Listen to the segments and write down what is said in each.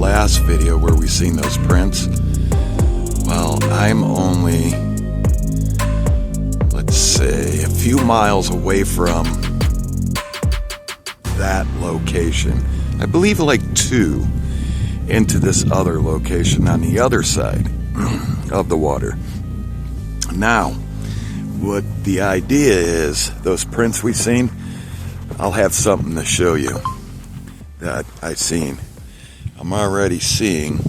last video where we seen those prints, well, I'm only, let's say, a few miles away from that location. I believe like 2 into this other location on the other side of the water. Now, what the idea is, those prints we seen, I'll have something to show you that I seen. I'm already seeing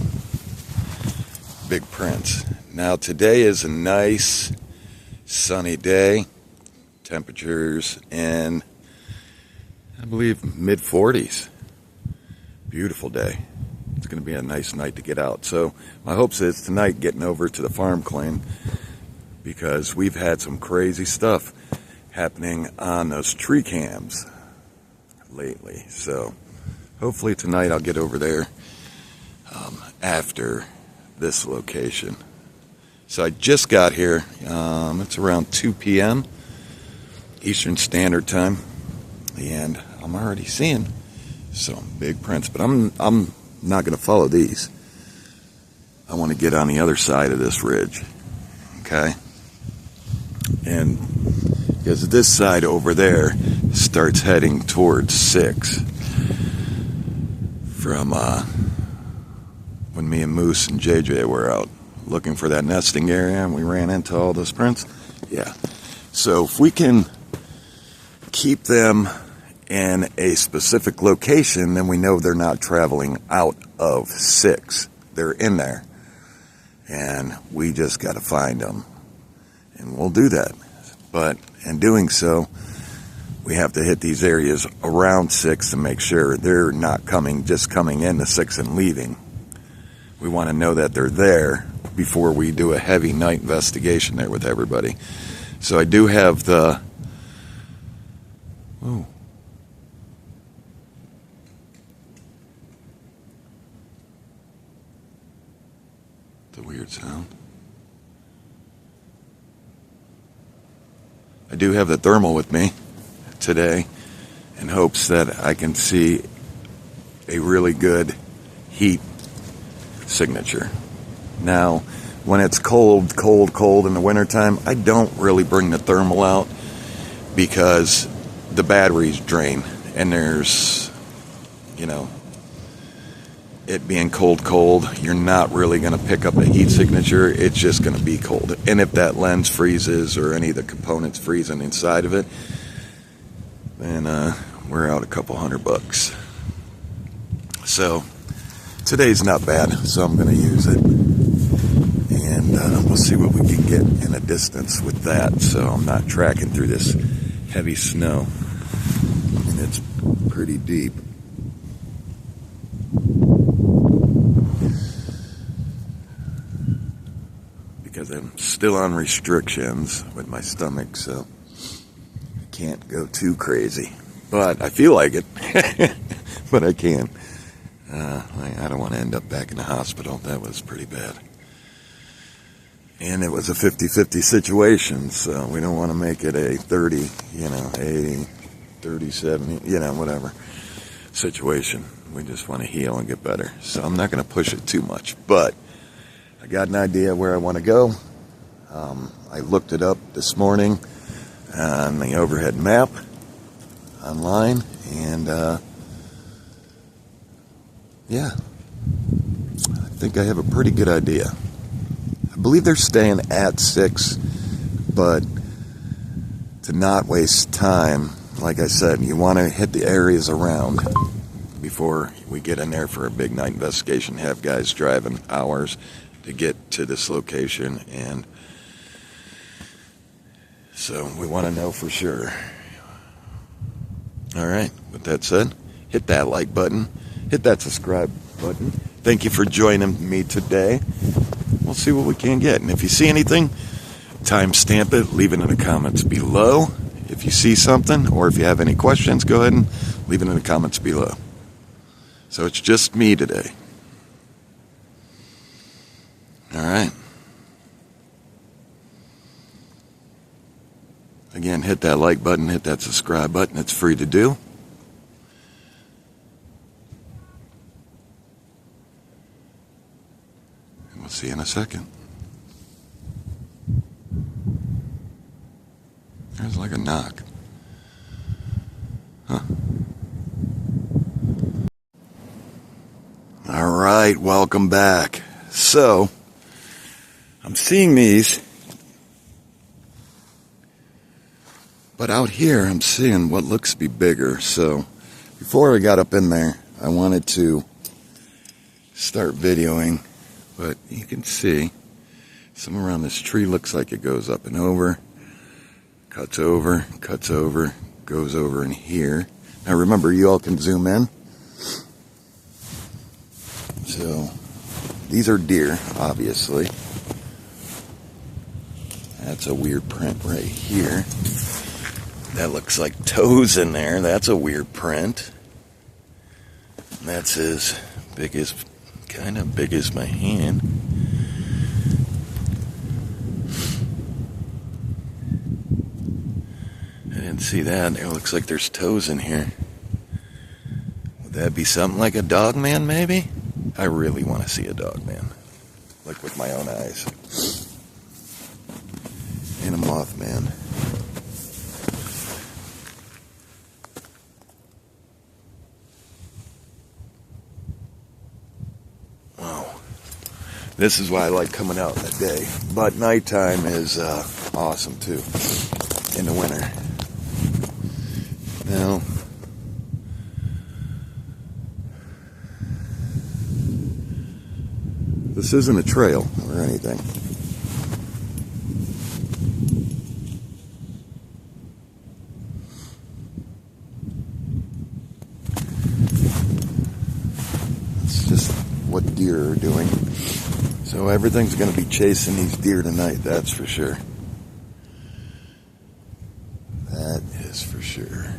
big prints. Now today is a nice sunny day. Temperatures in, I believe, mid-40s. Beautiful day. It's going to be a nice night to get out. So my hopes is tonight getting over to the farm clean, because we've had some crazy stuff happening on those tree cams lately. So hopefully tonight I'll get over there after this location. So I just got here. It's around 2 p.m. Eastern Standard Time, and I'm already seeing some big prints, but I'm not going to follow these. I want to get on the other side of this ridge, okay? And because this side over there starts heading towards 6 from when me and Moose and JJ were out looking for that nesting area and we ran into all those prints. Yeah. So if we can keep them in a specific location, then we know they're not traveling out of 6. They're in there. And we just got to find them. And we'll do that. But in doing so, we have to hit these areas around 6 to make sure they're not just coming into 6 and leaving. We want to know that they're there before we do a heavy night investigation there with everybody. So I do have the... Oh. It's a weird sound. I do have the thermal with me today in hopes that I can see a really good heat signature. Now, when it's cold in the wintertime, I don't really bring the thermal out because the batteries drain and there's, it being cold, you're not really going to pick up a heat signature. It's just going to be cold. And if that lens freezes or any of the components freezing inside of it, then we're out a couple $100. So today's not bad, so I'm going to use it. And we'll see what we can get in a distance with that, so I'm not tracking through this heavy snow. And it's pretty deep. Because I'm still on restrictions with my stomach, so I can't go too crazy. But I feel like it, but I can't. I don't want to end up back in the hospital. That was pretty bad. And it was a 50-50 situation, so we don't want to make it a 30, 80, 30, 70, whatever situation. We just want to heal and get better. So I'm not going to push it too much, but I got an idea where I want to go. I looked it up this morning on the overhead map online, and yeah, I think I have a pretty good idea. I believe they're staying at 6, but to not waste time, like I said, you want to hit the areas around before we get in there for a big night investigation, have guys driving hours to get to this location, and so we want to know for sure. All right, with that said, hit that like button, hit that subscribe button. Thank you for joining me today. We'll see what we can get, and if you see anything, timestamp it, leave it in the comments below. If you see something, or if you have any questions, go ahead and leave it in the comments below. So it's just me today. All right. Again, hit that like button, hit that subscribe button. It's free to do. See you in a second. There's like a knock. Huh. All right, welcome back. So, I'm seeing these, but out here I'm seeing what looks to be bigger. So, before I got up in there, I wanted to start videoing, but you can see somewhere around this tree looks like it goes up and over, cuts over, goes over in here. Now remember, you all can zoom in. So these are deer, obviously. That's a weird print right here. That looks like toes in there. That's a weird print. That's as big as, kind of big as my hand. I didn't see that. It looks like there's toes in here. Would that be something like a dog man, maybe? I really want to see a dog man. Like with my own eyes. And a mothman. Wow. This is why I like coming out in the day. But nighttime is awesome too. In the winter. Now, this isn't a trail or anything. It's just what deer are doing. So everything's going to be chasing these deer tonight, that's for sure. That is for sure.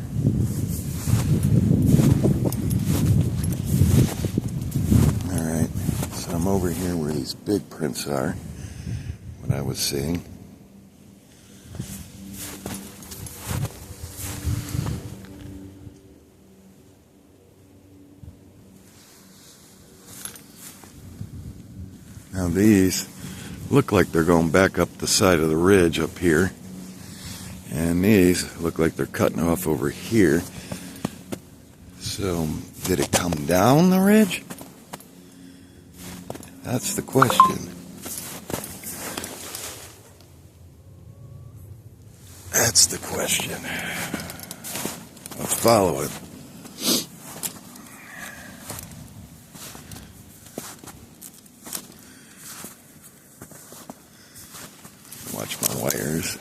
Alright, so I'm over here where these big prints are, what I was seeing. Now these look like they're going back up the side of the ridge up here. And these look like they're cutting off over here. So, did it come down the ridge? That's the question. That's the question. Let's follow it. Watch my wires.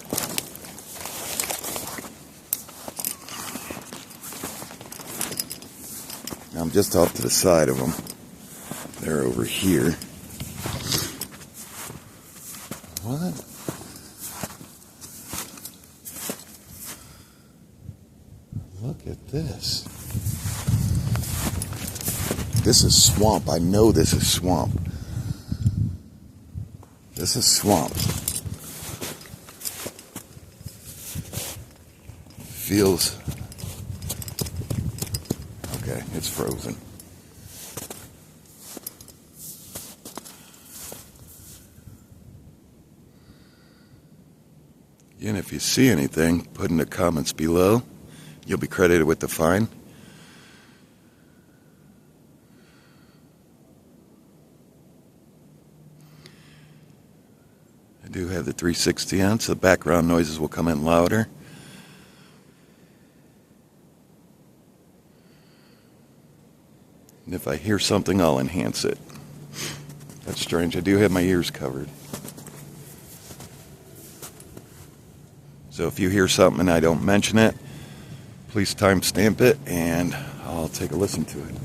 I'm just off to the side of them. They're over here. What? Look at this. This is swamp. I know this is swamp. This is swamp. Feels... Okay, it's frozen. Again, if you see anything, put in the comments below. You'll be credited with the fine. I do have the 360 on, so the background noises will come in louder. And if I hear something, I'll enhance it. That's strange. I do have my ears covered. So if you hear something and I don't mention it, please timestamp it and I'll take a listen to it.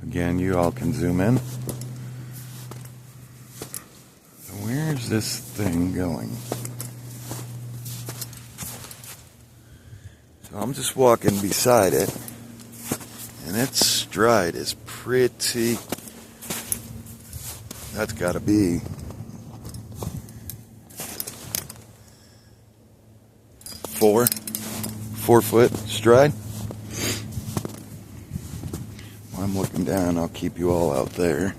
Again, you all can zoom in. So where's this thing going? So I'm just walking beside it, and its stride is pretty That's got to be 4 foot stride. While I'm looking down, I'll keep you all out there.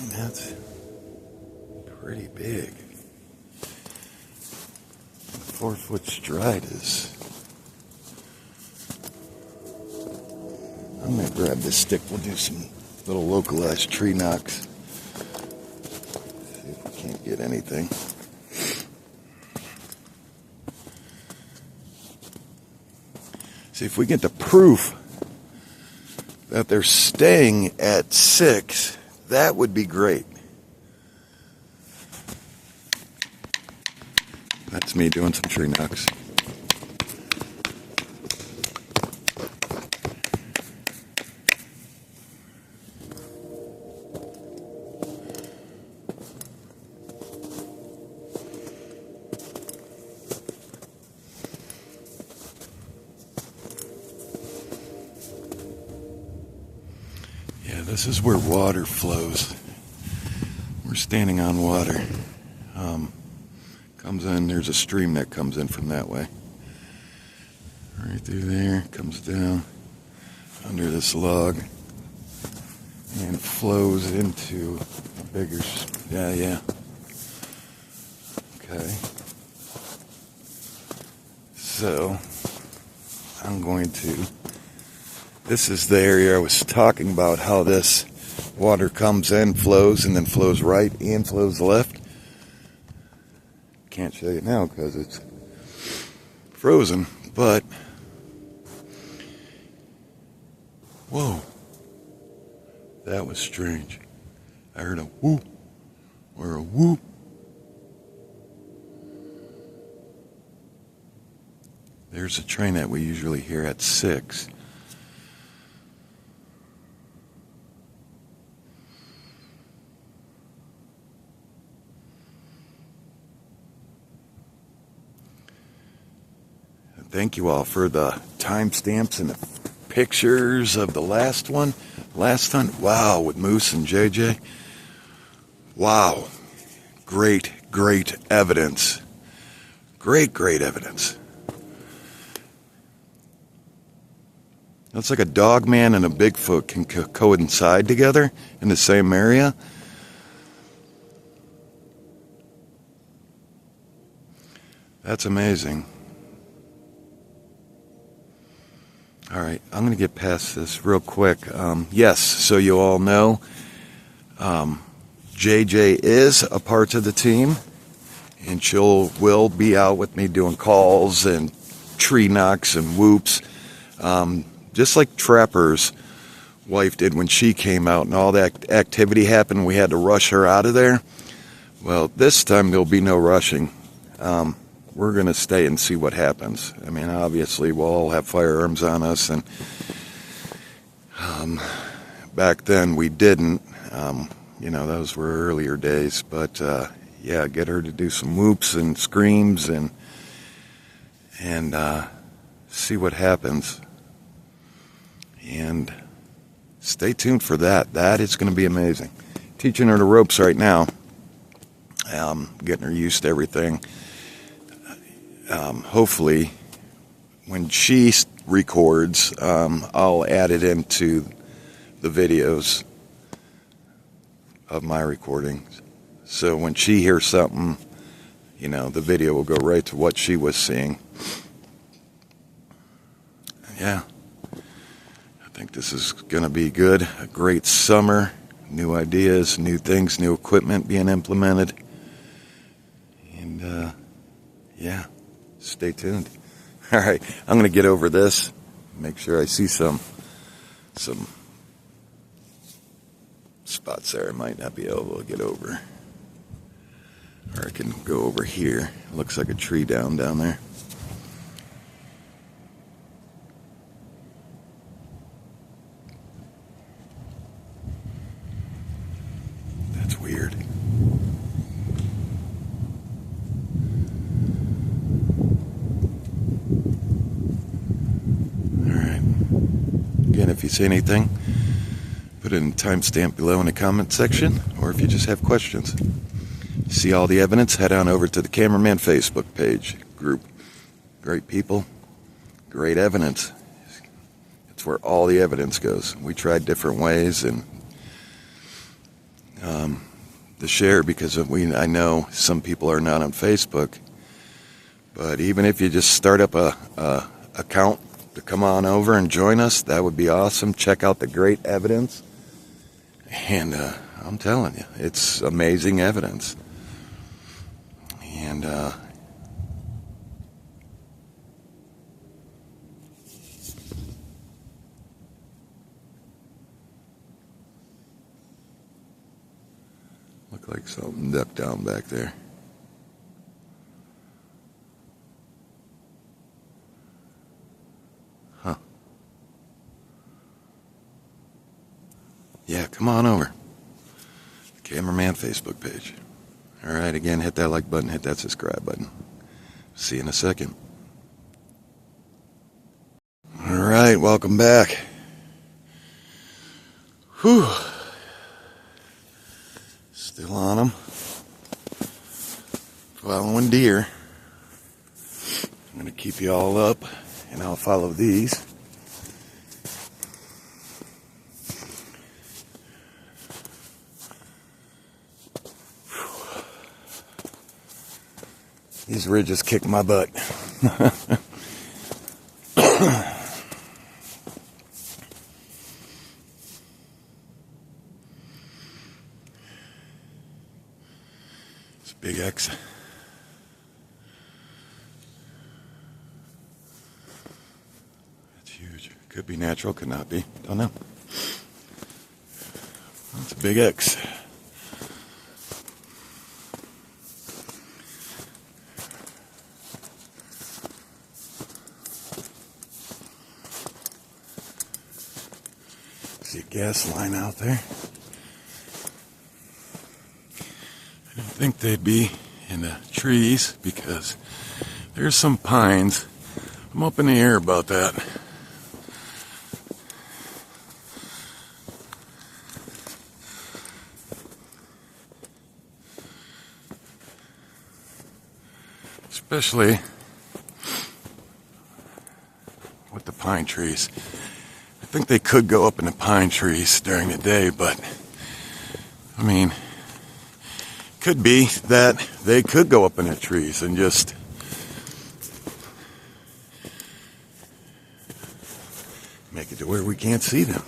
And that's pretty big. 4 foot stride is. I'm going to grab this stick. We'll do some little localized tree knocks. See if we can't get anything. See if we get the proof that they're staying at 6. That would be great. That's me doing some tree knocks. Yeah, this is where water flows. We're standing on water. Comes in, there's a stream that comes in from that way. Right through there, comes down under this log and flows into a bigger, yeah. Okay. So, I'm going to, this is the area I was talking about, how this water comes in, flows, and then flows right and flows left. Can't show you now because it's frozen, but whoa, that was strange. I heard a whoop or a whoop. There's a train that we usually hear at 6. Thank you all for the timestamps and the pictures of the last one. Last hunt, wow, with Moose and JJ. Wow. Great evidence. Great evidence. It's like a dog man and a Bigfoot can coincide together in the same area. That's amazing. All right, I'm going to get past this real quick. Yes, so you all know, JJ is a part of the team, and will be out with me doing calls and tree knocks and whoops, just like Trapper's wife did when she came out and all that activity happened. We had to rush her out of there. Well, this time there'll be no rushing. We're going to stay and see what happens. I mean, obviously, we'll all have firearms on us, and back then we didn't. Those were earlier days. But, yeah, get her to do some whoops and screams and see what happens. And stay tuned for that. That is going to be amazing. Teaching her the ropes right now. Getting her used to everything. Hopefully, when she records, I'll add it into the videos of my recordings. So when she hears something, the video will go right to what she was seeing. Yeah. I think this is going to be good. A great summer. New ideas, new things, new equipment being implemented. And, yeah. Stay tuned. All right, I'm going to get over this. Make sure I see some spots there I might not be able to get over. Or I can go over here. Looks like a tree down there. That's weird. if you see anything, put it in timestamp below in the comment section, or if you just have questions. See all the evidence, head on over to the Cameraman Facebook page group. Great people, great evidence. It's where all the evidence goes. We tried different ways and to share, because I know some people are not on Facebook, but even if you just start up a account to come on over and join us, that would be awesome. Check out the great evidence, and I'm telling you, it's amazing evidence. And look like something ducked down back there. Huh. Yeah, come on over. Cameraman Facebook page. Alright, again, hit that like button, hit that subscribe button. See you in a second. Alright, welcome back. Whew. Still on them. Following deer. I'm going to keep you all up, and I'll follow these. These ridges kick my butt. It's a big X. That's huge. Could be natural, could not be. Don't know. That's a big X. See a gas line out there. I didn't think they'd be in the trees because there's some pines. I'm up in the air about that. Especially with the pine trees. I think they could go up in the pine trees during the day, but I mean, could be that they could go up in the trees and just make it to where we can't see them.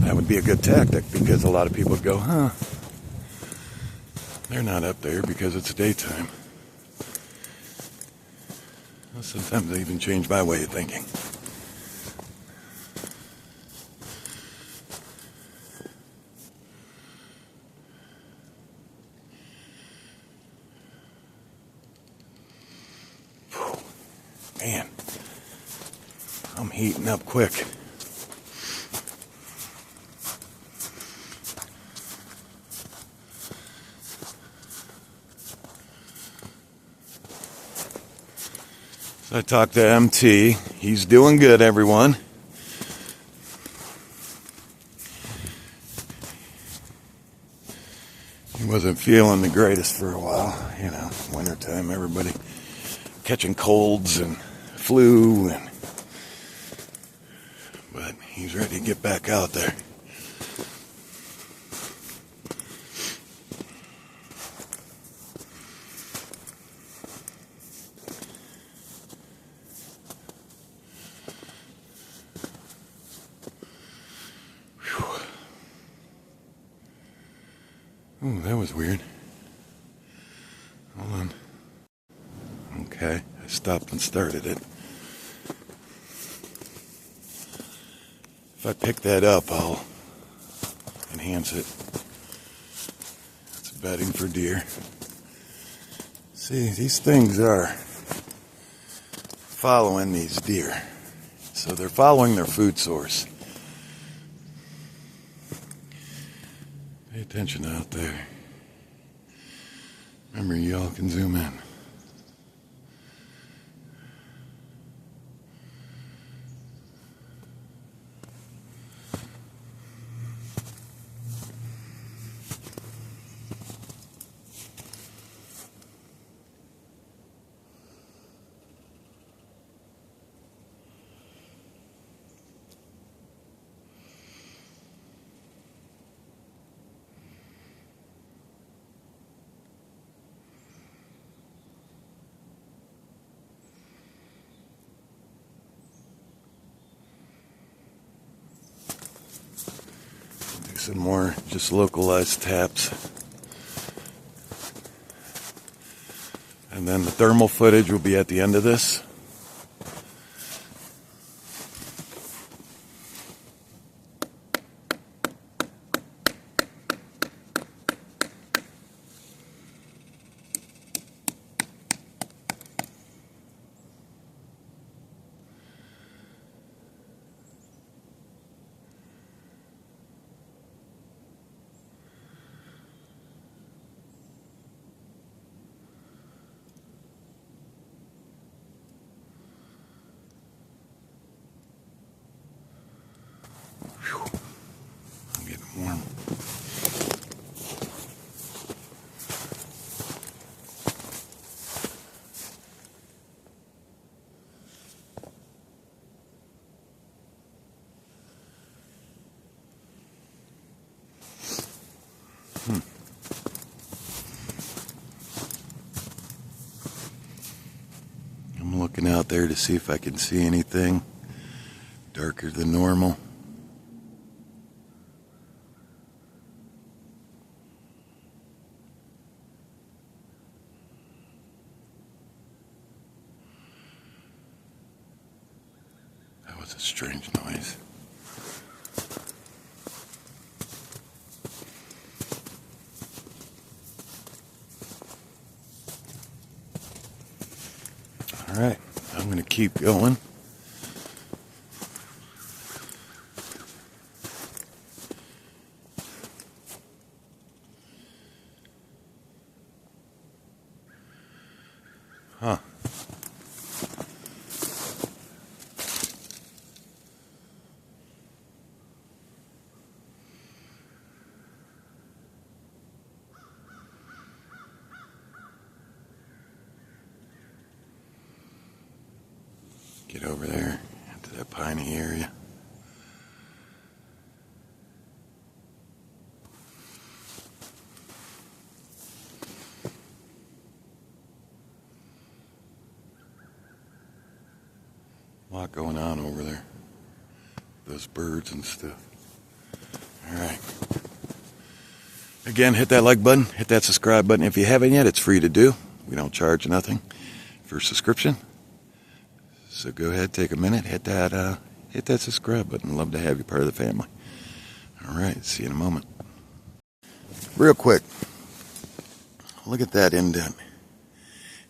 That would be a good tactic, because a lot of people go, huh, they're not up there because it's daytime. Well, sometimes I even change my way of thinking. Man, I'm heating up quick. So I talked to MT. He's doing good, everyone. He wasn't feeling the greatest for a while. You know, wintertime, everybody catching colds and flu, but he's ready to get back out there. Ooh, that was weird. Hold on. Okay, I stopped and started it. If I pick that up, I'll enhance it. It's bedding for deer. See, these things are following these deer. So they're following their food source. Pay attention out there. Remember, y'all can zoom in. some more just localized taps. And then the thermal footage will be at the end of this. I'm getting warm. I'm looking out there to see if I can see anything darker than normal. That was a strange noise. All right, I'm going to keep going. Huh. Get over there into that piney area. A lot going on over there. Those birds and stuff. All right. Again, hit that like button, hit that subscribe button. If you haven't yet, it's free to do. We don't charge nothing for subscription. So go ahead, take a minute, hit that subscribe button. Love to have you part of the family. All right, see you in a moment. Real quick, look at that indent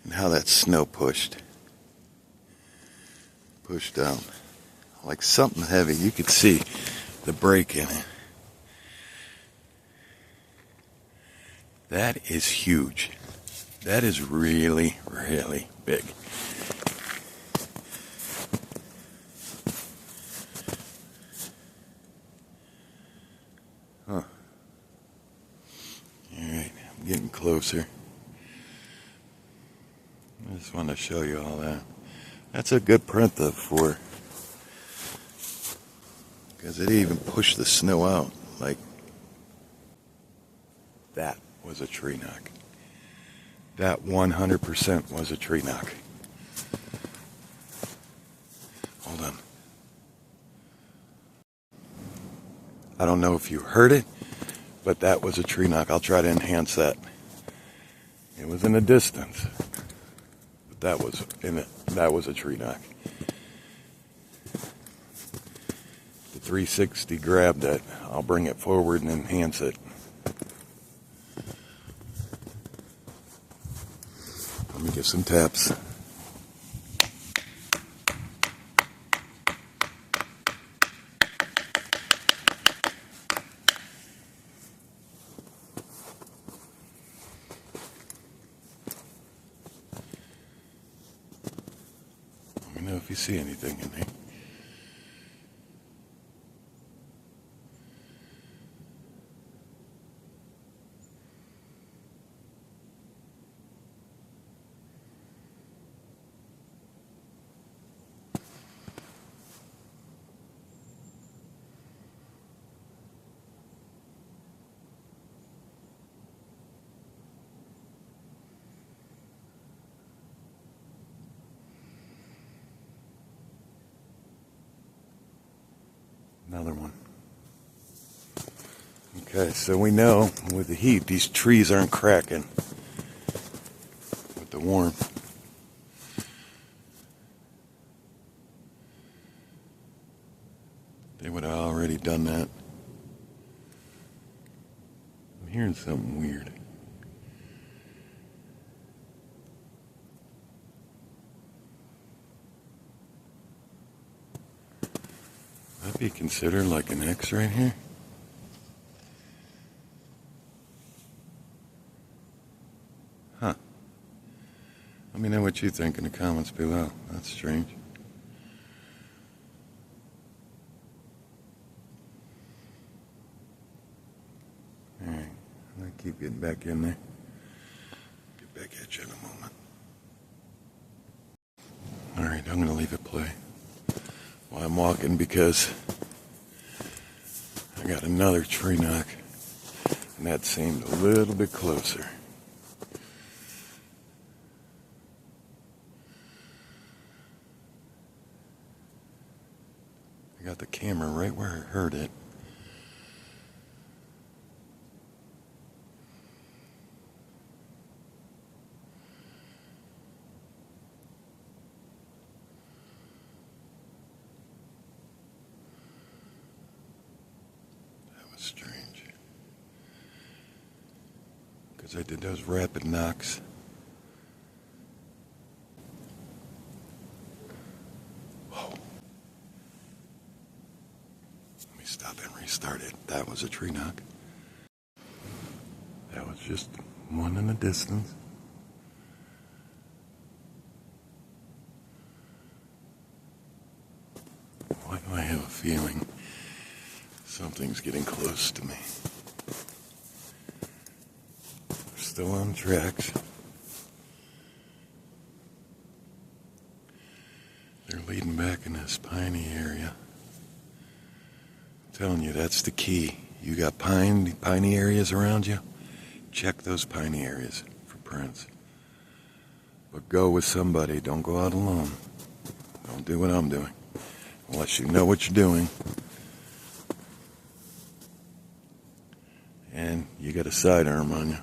and how that snow pushed down. Like something heavy. You could see the break in it. That is huge. That is really, really big. Huh. Alright, I'm getting closer. I just wanted to show you all that. That's a good print though for, because it even pushed the snow out. Like, that was a tree knock. That 100% was a tree knock. Hold on. I don't know if you heard it, but that was a tree knock. I'll try to enhance that. It was in the distance, but that was a tree knock. The 360 grabbed that. I'll bring it forward and enhance it. Let me get some taps. Let me know if you see anything in there. Another one. Okay, so we know with the heat, these trees aren't cracking with the warmth. They would have already done that. I'm hearing something weird. That'd be considered like an X right here. Huh. Let me know what you think in the comments below. That's strange. Alright, I'm going to keep getting back in there. Get back at you in a moment. Alright, I'm going to leave it play while I'm walking because I got another tree knock, and that seemed a little bit closer. I got the camera right where I heard it. That was strange. Because I did those rapid knocks. Stop and restart it. That was a tree knock. That was just one in the distance. Why do I have a feeling something's getting close to me? We're still on tracks. They're leading back in this piney area. Telling you, that's the key. You got piney areas around you, check those piney areas for prints. But go with somebody. Don't go out alone. Don't do what I'm doing unless you know what you're doing and you got a sidearm on you.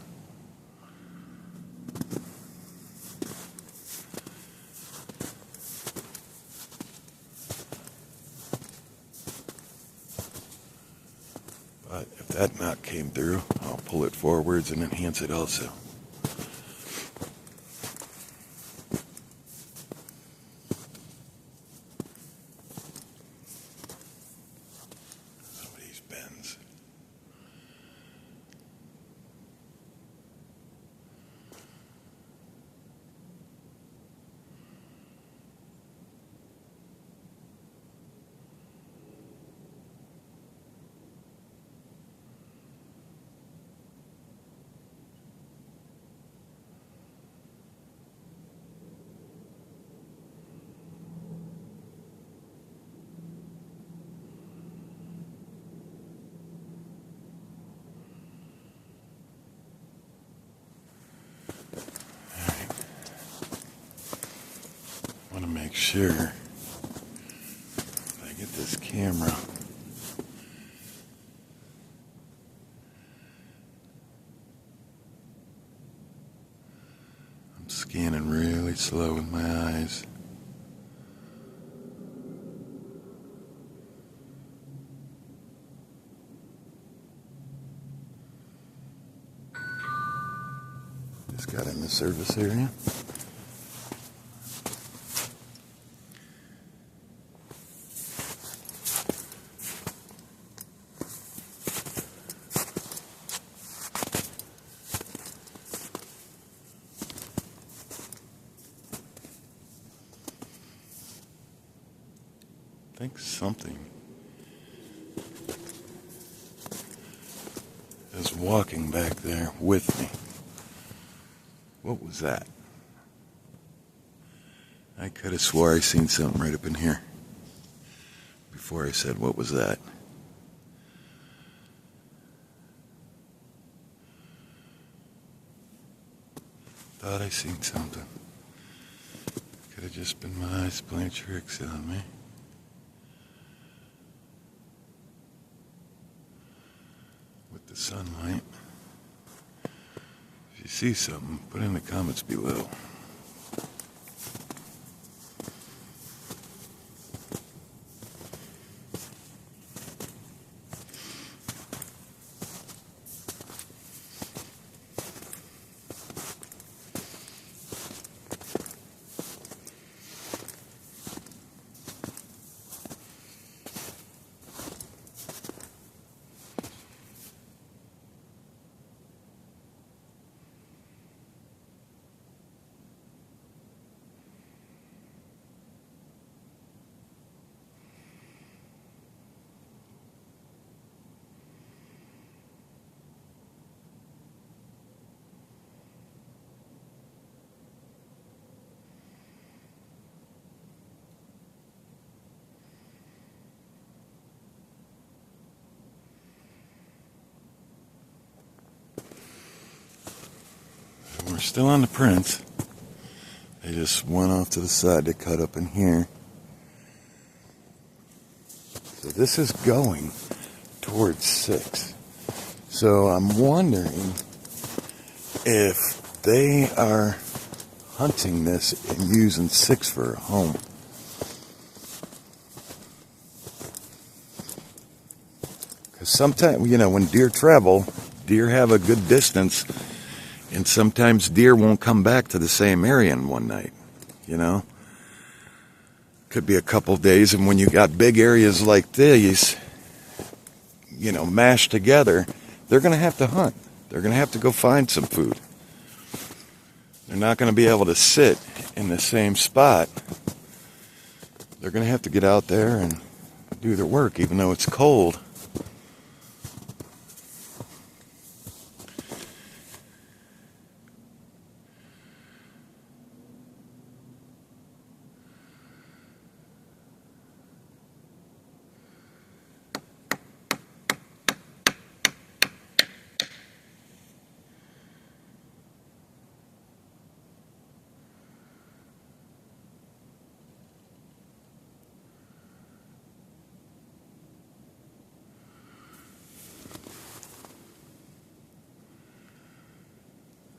But if that knot came through, I'll pull it forwards and enhance it also. Some of these bends. I want to make sure I get this camera. I'm scanning really slow with my eyes. Just got in the service area. I think something is walking back there with me. What was that? I could have swore I seen something right up in here before I said, what was that? Thought I seen something. Could have just been my eyes playing tricks on me. With The sunlight. If you see something, put it in the comments below. We're still on the prints. They just went off to the side. They cut up in here. So this is going towards 6. So I'm wondering if they are hunting this and using 6 for a home. Because sometimes, when deer travel, deer have a good distance. And sometimes deer won't come back to the same area in one night, Could be a couple days, and when you got big areas like these, mashed together, they're going to have to hunt. They're going to have to go find some food. They're not going to be able to sit in the same spot. They're going to have to get out there and do their work, even though it's cold.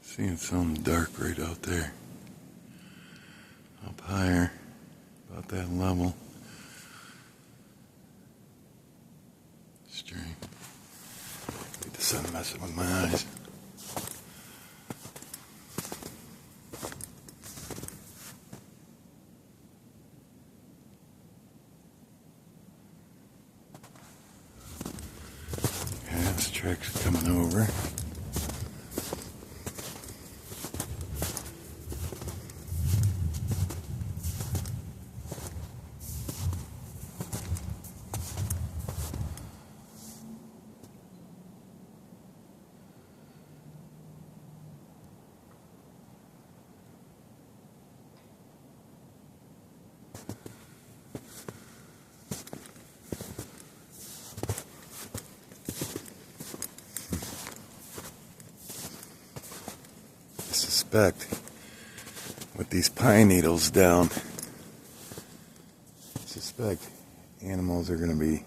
Seeing something dark right out there. Up higher, about that level. Strange. Get the sun messing with my eyes. Yeah, this track's coming over. Suspect with these pine needles down, I suspect animals are going to be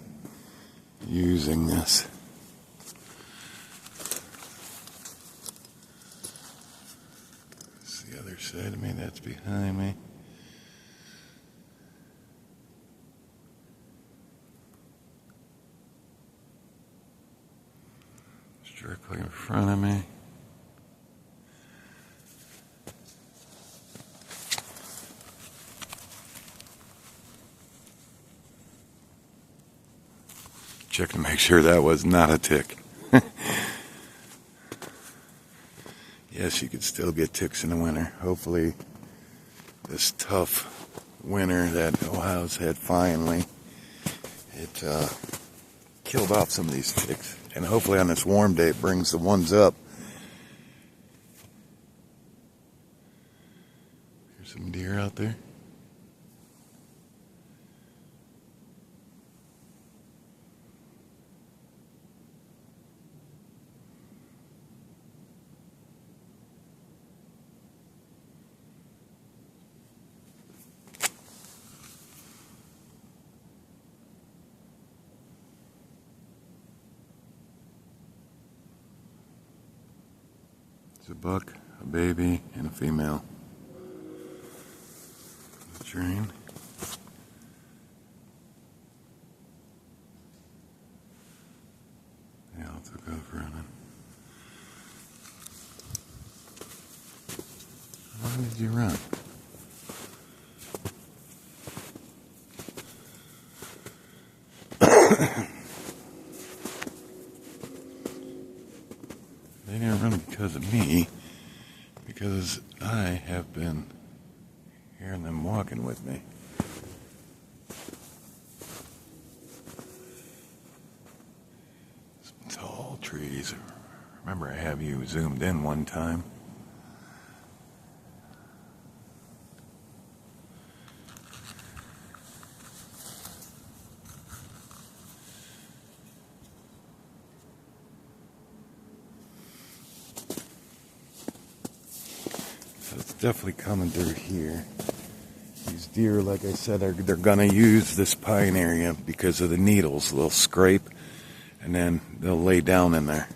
using this. It's the other side of me, that's behind me. It's directly in front of me. Checking to make sure that was not a tick. Yes, you could still get ticks in the winter. Hopefully this tough winter that Ohio's had finally, it killed off some of these ticks. And hopefully on this warm day it brings the ones up. There's some deer out there. It's a buck, a baby, and a female. The drain. They all took off running. Why did you run? They didn't run because of me, because I have been hearing them walking with me. Some tall trees. Remember, I have you zoomed in one time. So it's definitely coming through here. These deer, like I said, they're gonna use this pine area because of the needles. They'll scrape and then they'll lay down in there.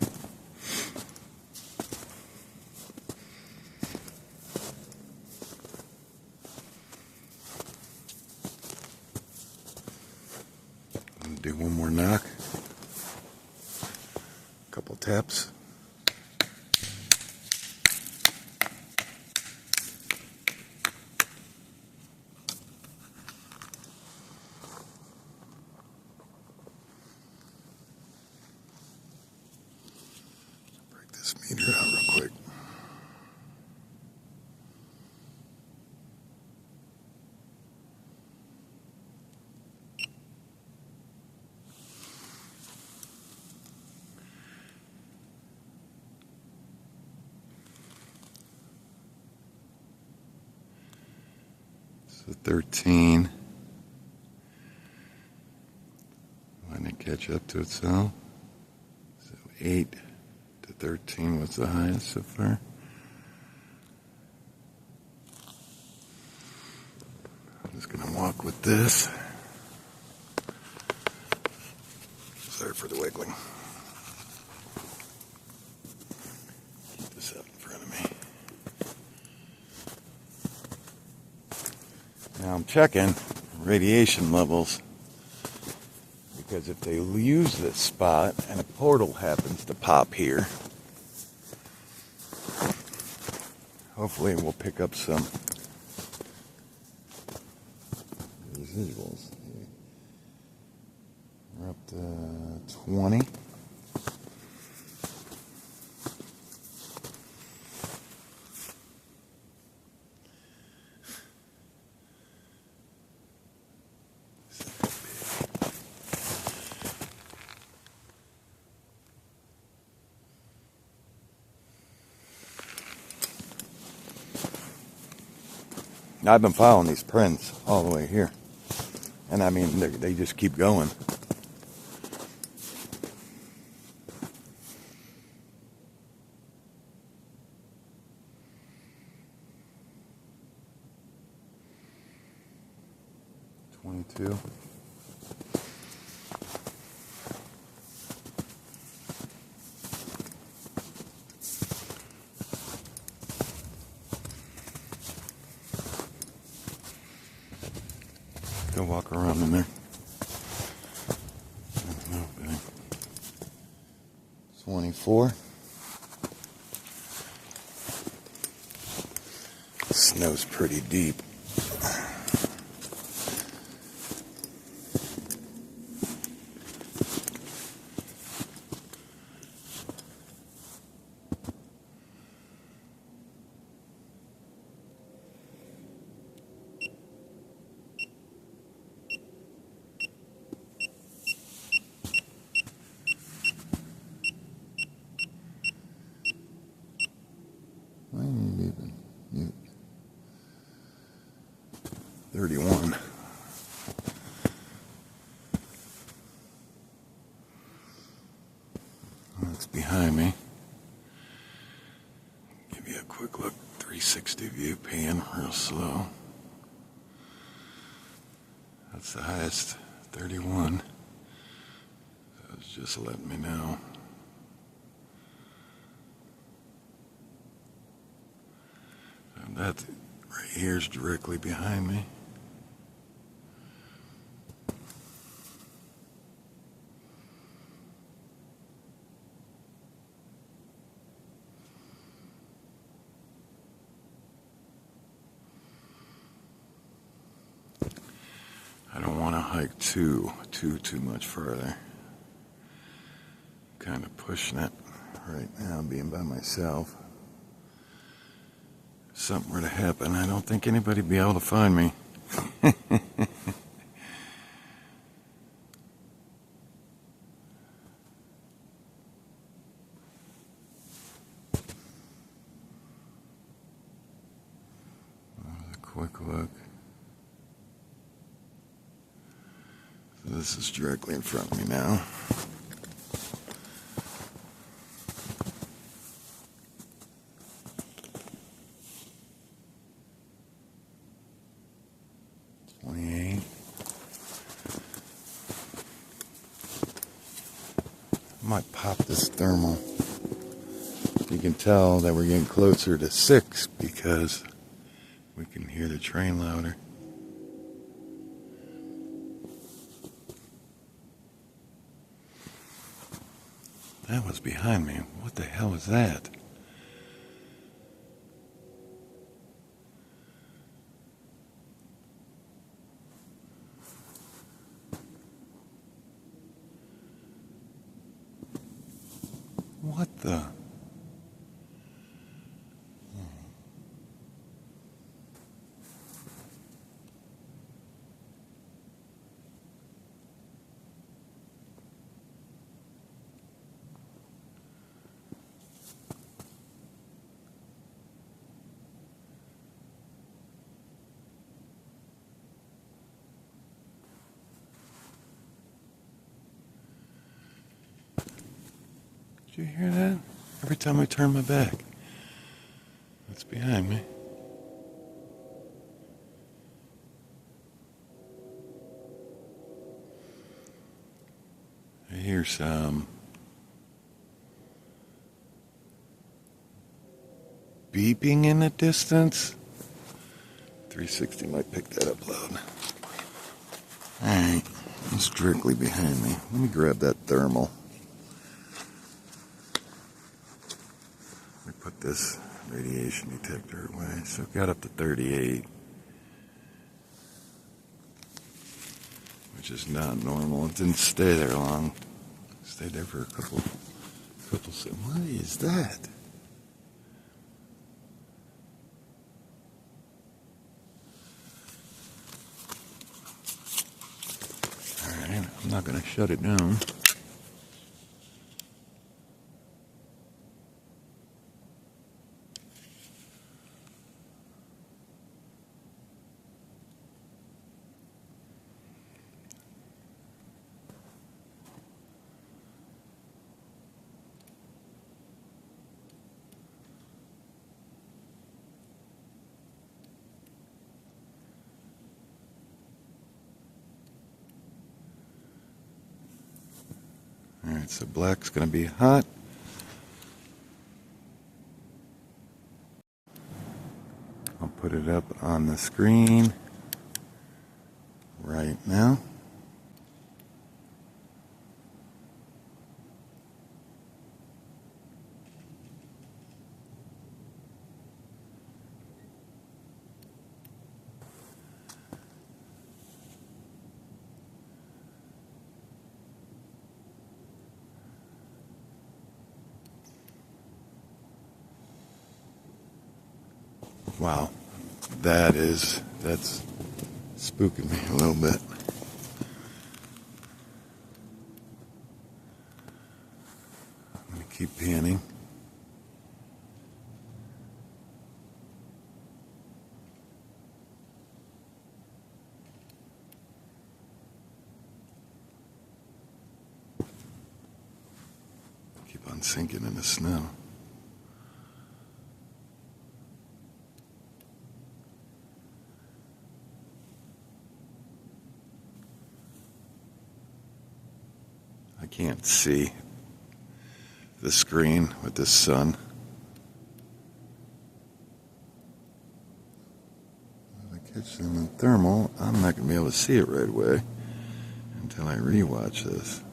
Do one more knock. A couple taps. Break this meter out real quick. So 13. When it catch up to itself. So 8 to 13 was the highest so far. I'm just gonna walk with this. Sorry for the wiggling. Keep this out in front of me. Now I'm checking radiation levels, because if they use this spot and a portal happens to pop here, hopefully we'll pick up some residuals. We're up to 20. I've been following these prints all the way here. And I mean, they just keep going. $22. Go walk around in there. Okay. 24. Snow's pretty deep. Why are you leaving? Mute. 31. That's behind me. Give you a quick look. 360 view, pan real slow. That's the highest, 31. That was just letting me know. That right here is directly behind me. I don't want to hike too much further. Kind of pushing it right now, being by myself. If something were to happen, I don't think anybody would be able to find me. A quick look. So this is directly in front of me now. Might pop this thermal. You can tell that we're getting closer to 6 because we can hear the train louder. That was behind me. What the hell is that? What the? Did you hear that? Every time I turn my back, it's behind me. I hear some beeping in the distance. 360 might pick that up loud. Alright, it's directly behind me. Let me grab that thermal. Put this radiation detector away. So it got up to 38, which is not normal. It didn't stay there long. It stayed there for a couple seconds. What is that? Alright, I'm not going to shut it down. Alright, so black's going to be hot. I'll put it up on the screen right now. Wow, that's spooking me a little bit. Let me keep panning. Keep on sinking in the snow. I can't see the screen with the sun. And the thermal, I'm not going to be able to see it right away until I rewatch this.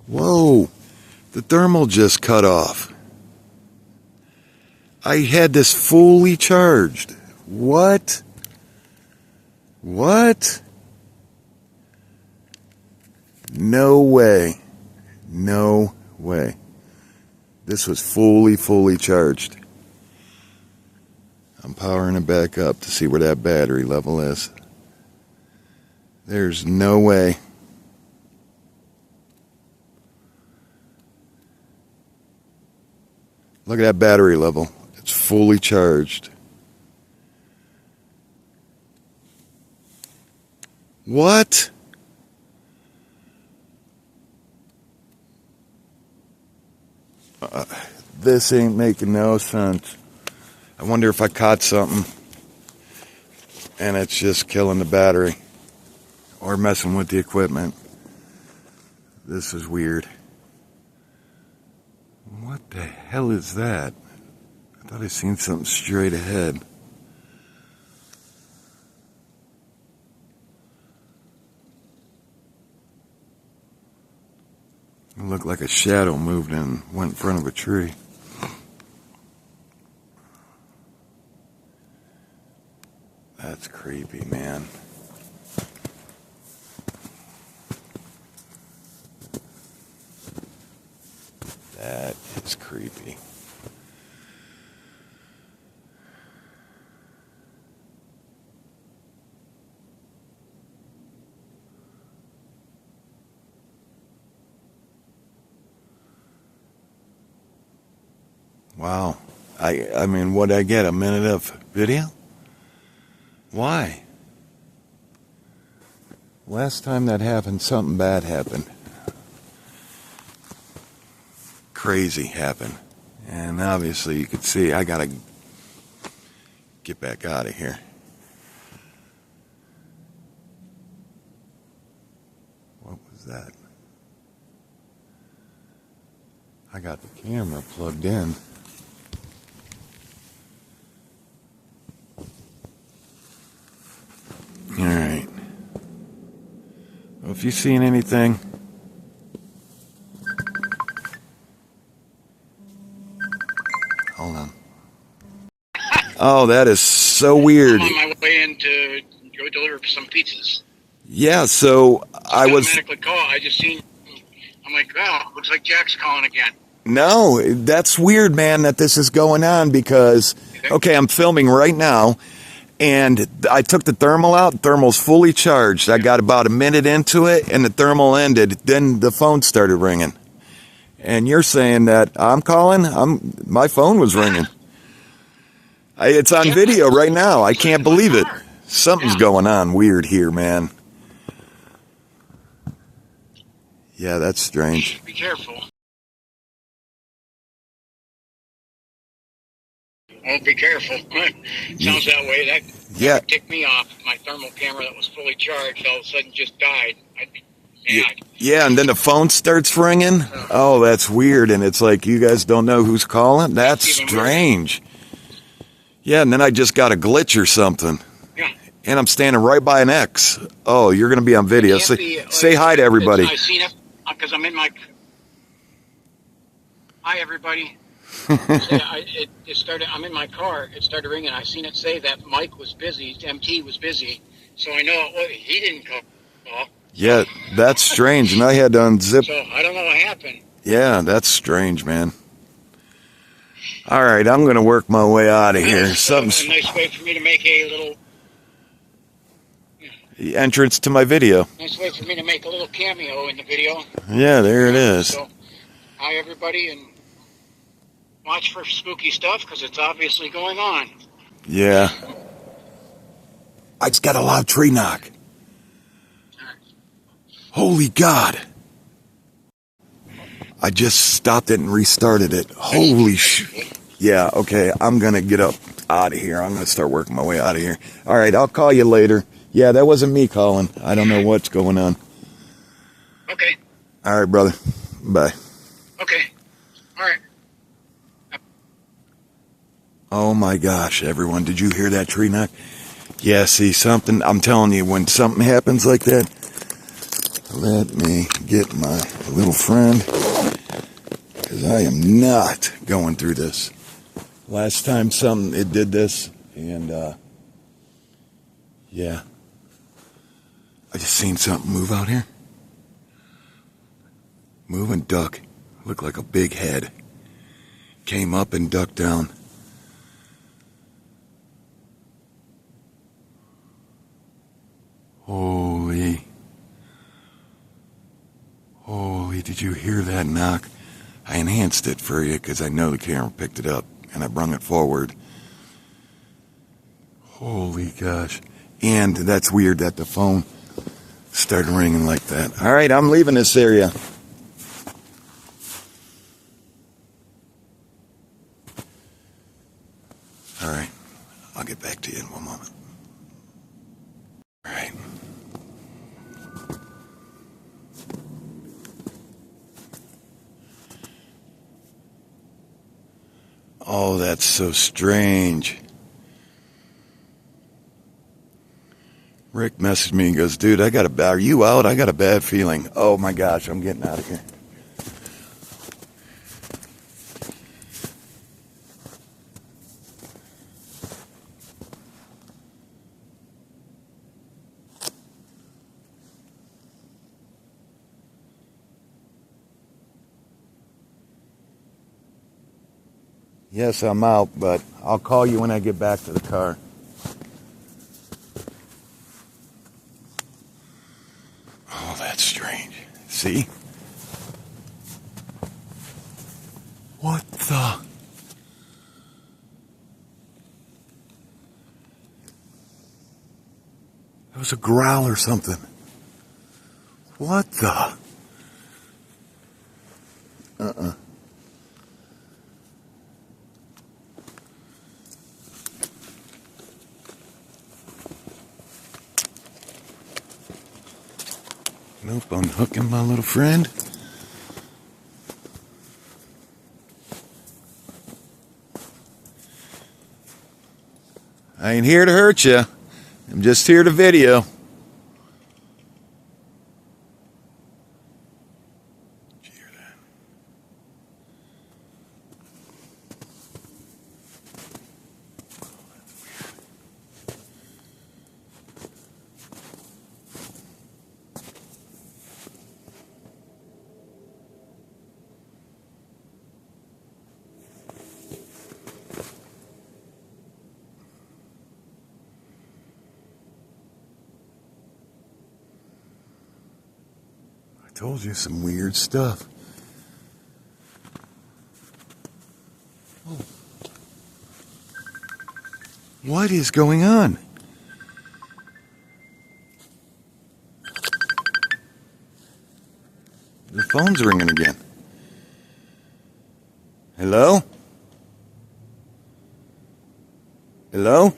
Whoa, the thermal just cut off. I had this fully charged. What? What? No way. No way. This was fully charged. I'm powering it back up to see where that battery level is. There's no way. Look at that battery level. It's fully charged. What? This ain't making no sense. I wonder if I caught something and it's just killing the battery or messing with the equipment. This is weird. What the hell is that? I thought I seen something straight ahead. It looked like a shadow moved and went in front of a tree. That's creepy, man. That is creepy. Wow. I mean, what'd I get? A minute of video? Why? Last time that happened, something bad happened. Crazy happened. And obviously you could see I gotta get back out of here. What was that? I got the camera plugged in. Alright. Well, if you've seen anything, hold on. Oh, that is so weird. I'm on my way in to go deliver some pizzas. Yeah, so I was automatically call. I just seen. I'm like, oh, looks like Jack's calling again. No, that's weird, man, that this is going on because, okay, I'm filming right now, and I took the thermal out. The thermal's fully charged. I got about a minute into it, and the thermal ended. Then the phone started ringing. And you're saying that I'm calling? My phone was ringing. It's on video right now. I can't believe it. Something's going on weird here, man. Yeah, that's strange. Be careful. Oh, be careful. Sounds that way. That ticked me off. My thermal camera that was fully charged all of a sudden just died. I'd be mad. Yeah, and then the phone starts ringing. Oh, that's weird. And it's like you guys don't know who's calling? That's strange. Yeah, and then I just got a glitch or something. Yeah. And I'm standing right by an X. Oh, you're going to be on video. Say hi to everybody. I seen it because I'm in my... Hi, everybody. It started. I'm in my car. It started ringing. I seen it say that Mike was busy. MT was busy. So I know he didn't call. Yeah, that's strange. And I had to unzip. So I don't know what happened. Yeah, that's strange, man. All right, I'm going to work my way out of here. Something's a nice way for me to make a little entrance to my video. Nice way for me to make a little cameo in the video. Yeah, there it is. So, hi, everybody, and watch for spooky stuff because it's obviously going on. Yeah. I just got a loud tree knock. Holy God. I just stopped it and restarted it. Holy sh... Yeah, okay, I'm going to get up. out of here. I'm going to start working my way out of here. All right, I'll call you later. Yeah, that wasn't me calling. I don't know what's going on. Okay. All right, brother. Bye. Okay. All right. Oh my gosh, everyone, did you hear that tree knock? Yeah, see, something, I'm telling you, when something happens like that, let me get my little friend, because I am not going through this. Last time it did this, and, yeah. I just seen something move out here. Move and duck. Looked like a big head. Came up and ducked down. Holy, did you hear that knock? I enhanced it for you because I know the camera picked it up and I brung it forward. Holy gosh. And that's weird that the phone started ringing like that. All right, I'm leaving this area. All right, I'll get back to you in one moment. All right. Oh, that's so strange. Rick messaged me and goes, dude, are you out? I got a bad feeling. Oh my gosh, I'm getting out of here. Yes, I'm out, but I'll call you when I get back to the car. Oh, that's strange. See? What the? That was a growl or something. What the? Nope, unhooking my little friend. I ain't here to hurt you. I'm just here to video. Did you hear that? I told you some weird stuff. Oh. What is going on? The phone's ringing again. Hello? Hello? Hey,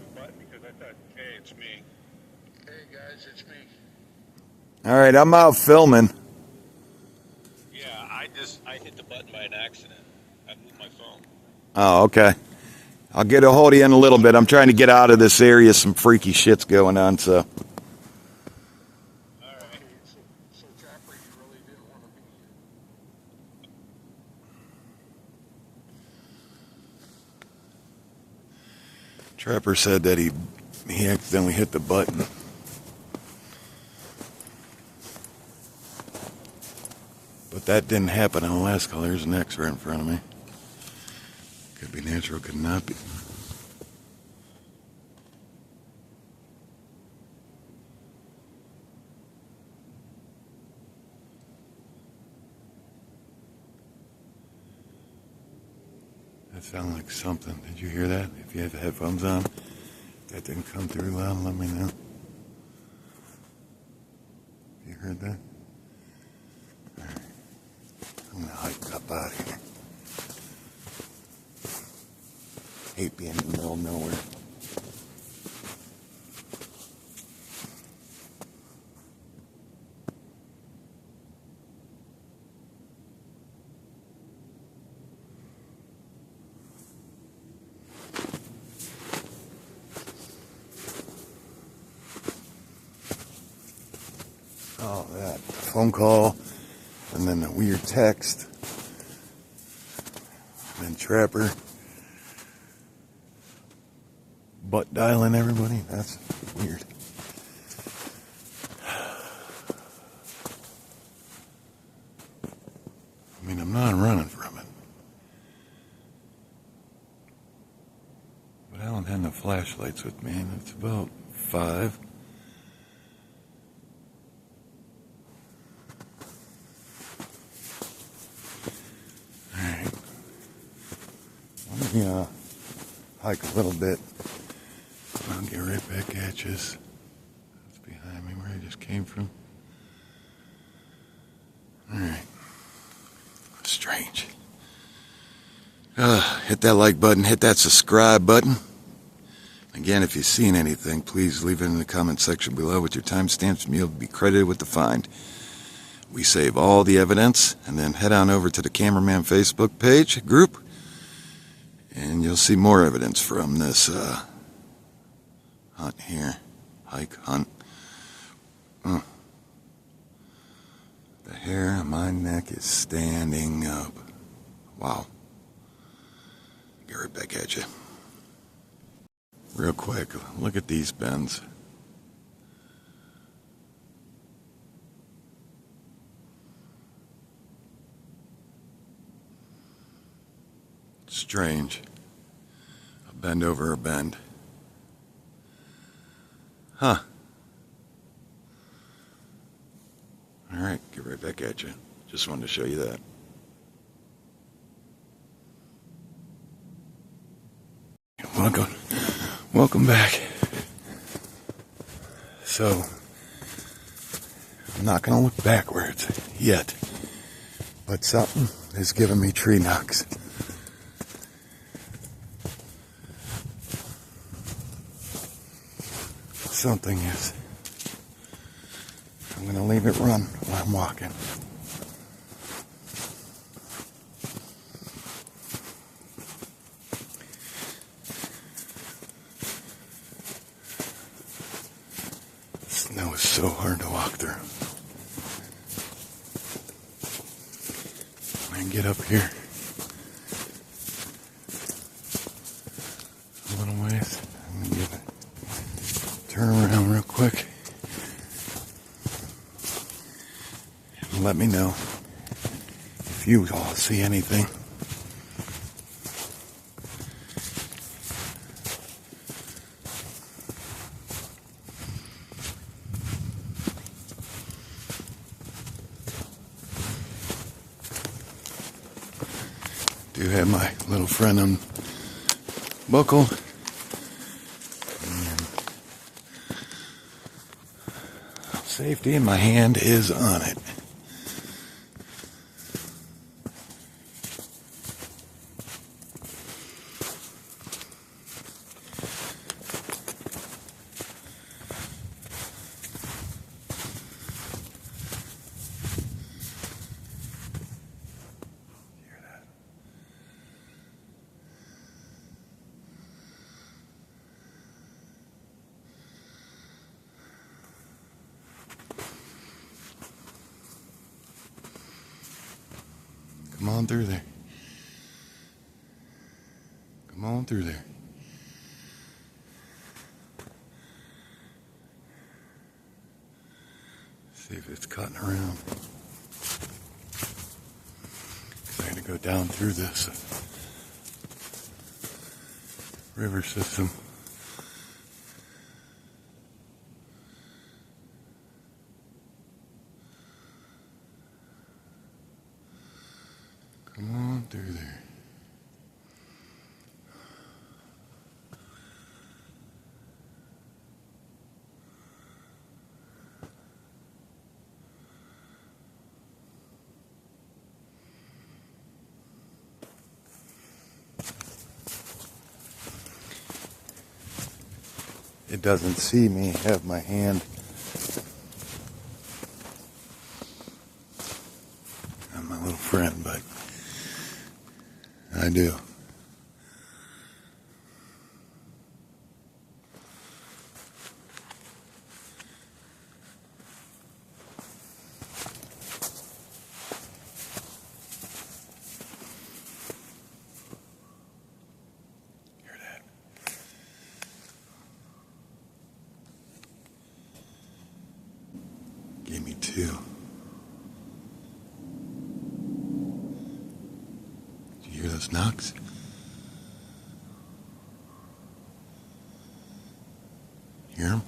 it's me. Hey guys, it's me. All right, I'm out filming. Yeah, I hit the button by an accident. I moved my phone. Oh, okay. I'll get a hold of you in a little bit. I'm trying to get out of this area. Some freaky shit's going on, so. All right. So Trapper, you really didn't want to be. Trapper said that he accidentally hit the button. But that didn't happen on the last call. There's an X right in front of me. Could be natural, could not be. That sounded like something. Did you hear that? If you have the headphones on, if that didn't come through loud, let me know. You heard that? All right. I'm going to hike up out of here. hate being in the middle of nowhere. Oh, that phone call, and then the weird text, and then Trapper butt dialing everybody. That's weird. I mean, I'm not running from it, but I don't have no flashlights with me, and it's about 5. Let me hike a little bit. I'll get right back at you. That's behind me where I just came from. Alright. Strange. Hit that like button, hit that subscribe button. Again, if you've seen anything, please leave it in the comment section below with your timestamps and you'll be credited with the find. We save all the evidence and then head on over to the Cameraman Facebook page group. And you'll see more evidence from this hunt here. Hike, hunt. The hair on my neck is standing up. Wow. Get right back at you. Real quick, look at these bends. Strange. A bend over a bend. Huh. Alright, get right back at you. Just wanted to show you that. Welcome back. So, I'm not going to look backwards yet, but something is giving me tree knocks. Something is. I'm going to leave it run while I'm walking. Snow is so hard to walk through. I can get up here a little ways. I'm going to turn around real quick. And let me know if you all see anything. Do have my little friend on buckle. And safety in my hand is on it. Come on through there. Come on through there. See if it's cutting around. 'Cause I had to go down through this river system. Come on through there. it doesn't see me have my hand on my little friend, but I do. Gave me two. Did you hear those knocks? Hear them?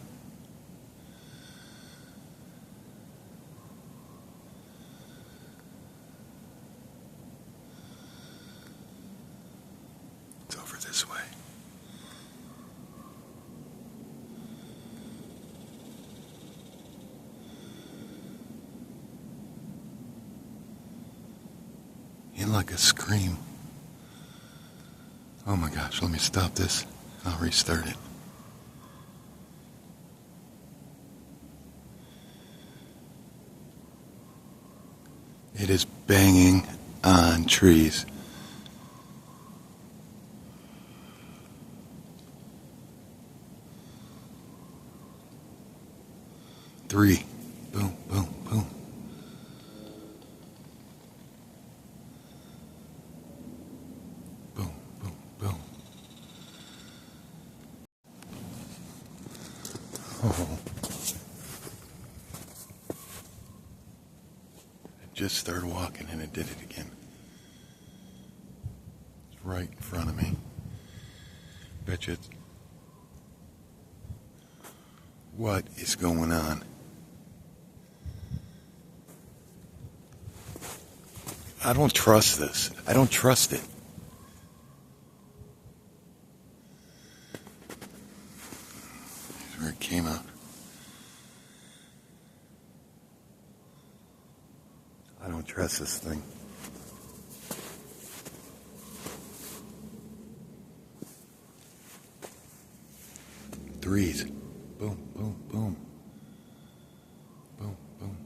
It's over this way. Like a scream. Oh my gosh, let me stop this. I'll restart it. It is banging on trees. Three. Boom, boom, boom. Oh. It just started walking and it did it again. It's right in front of me. Betcha it's... What is going on? I don't trust this. I don't trust it. Here's where it came out. I don't trust this thing. Threes. Boom, boom, boom. Boom, boom.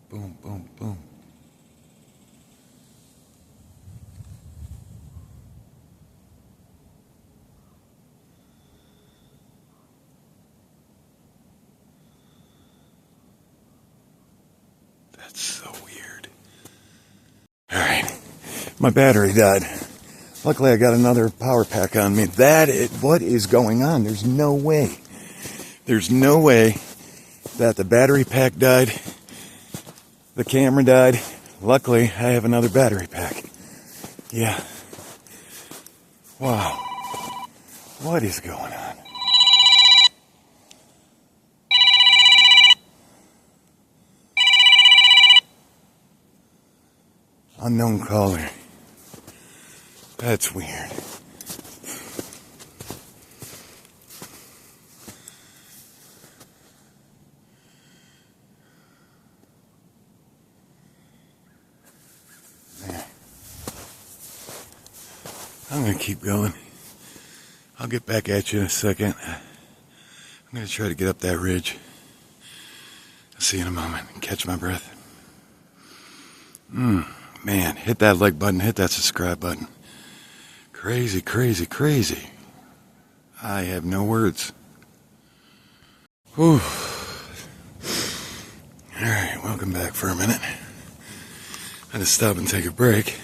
Boom, boom, boom. That's so weird. Alright. My battery died. Luckily I got another power pack on me. What is going on? There's no way. There's no way that the battery pack died. The camera died. Luckily, I have another battery pack. Yeah. Wow. What is going on? Unknown caller. That's weird. I'm going to keep going. I'll get back at you in a second. I'm going to try to get up that ridge. I'll see you in a moment. Catch my breath. Man, hit that like button. Hit that subscribe button. Crazy, crazy, crazy. I have no words. Whew. Alright, welcome back for a minute. I had to stop and take a break.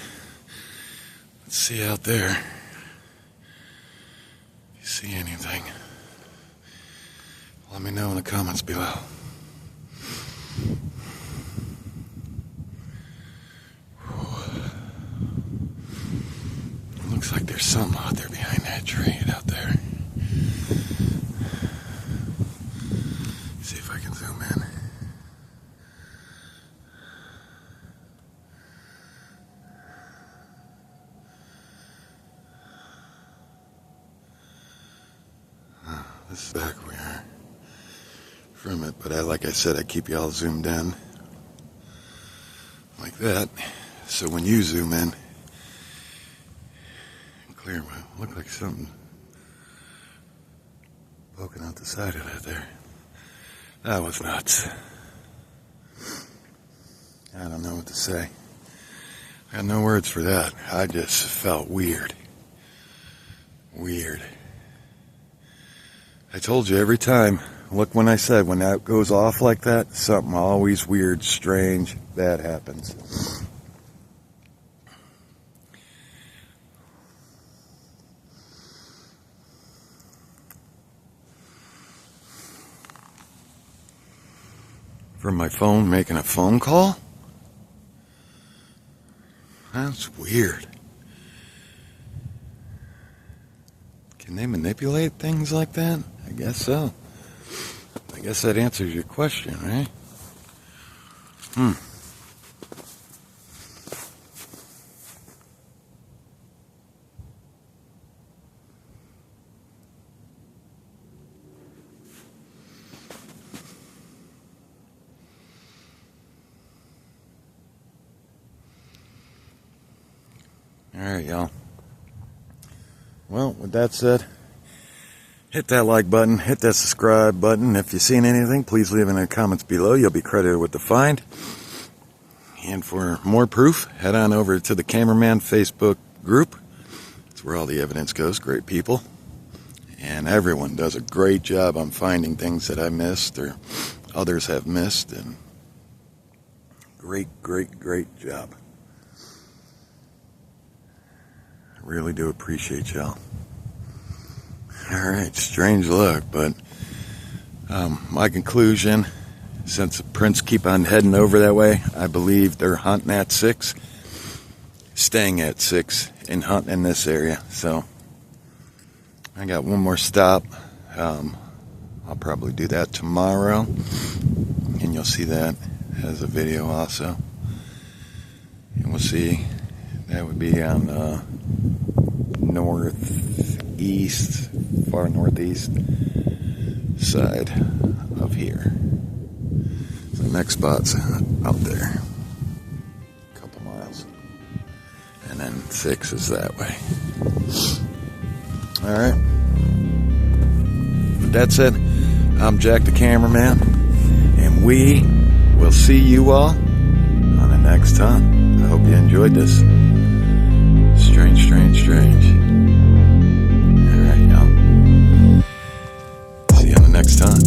Let's see out there. If you see anything, let me know in the comments below. Looks like there's something out there behind that tree out there. See if I can zoom in. This is back we are from it, but like I said, I keep y'all zoomed in like that, so when you zoom in, clear, look like something Poking out the side of it there. That was nuts. I don't know what to say. I got no words for that. I just felt weird. Weird. I told you every time, look when I said, when that goes off like that, something always weird, strange, bad happens. From my phone, making a phone call? That's weird. Can they manipulate things like that? I guess so. I guess that answers your question, right? Alright, y'all. Well, with that said, hit that like button, hit that subscribe button. If you've seen anything, please leave it in the comments below. You'll be credited with the find. And for more proof, head on over to the Cameraman Facebook group. That's where all the evidence goes. Great people. And everyone does a great job on finding things that I missed or others have missed. And great, great, great job. Really do appreciate y'all. Alright, strange luck, but my conclusion, since the prints keep on heading over that way, I believe they're hunting at 6, staying at 6, and hunting in this area. So I got one more stop. I'll probably do that tomorrow, and you'll see that as a video also. And we'll see. That would be on northeast, far northeast side of here. So the next spot's out there, a couple miles, and then 6 is that way. All right. With that said, I'm Jack the Cameraman, and we will see you all on the next time. I hope you enjoyed this. Strange, strange, strange. All right, y'all. See you on the next time.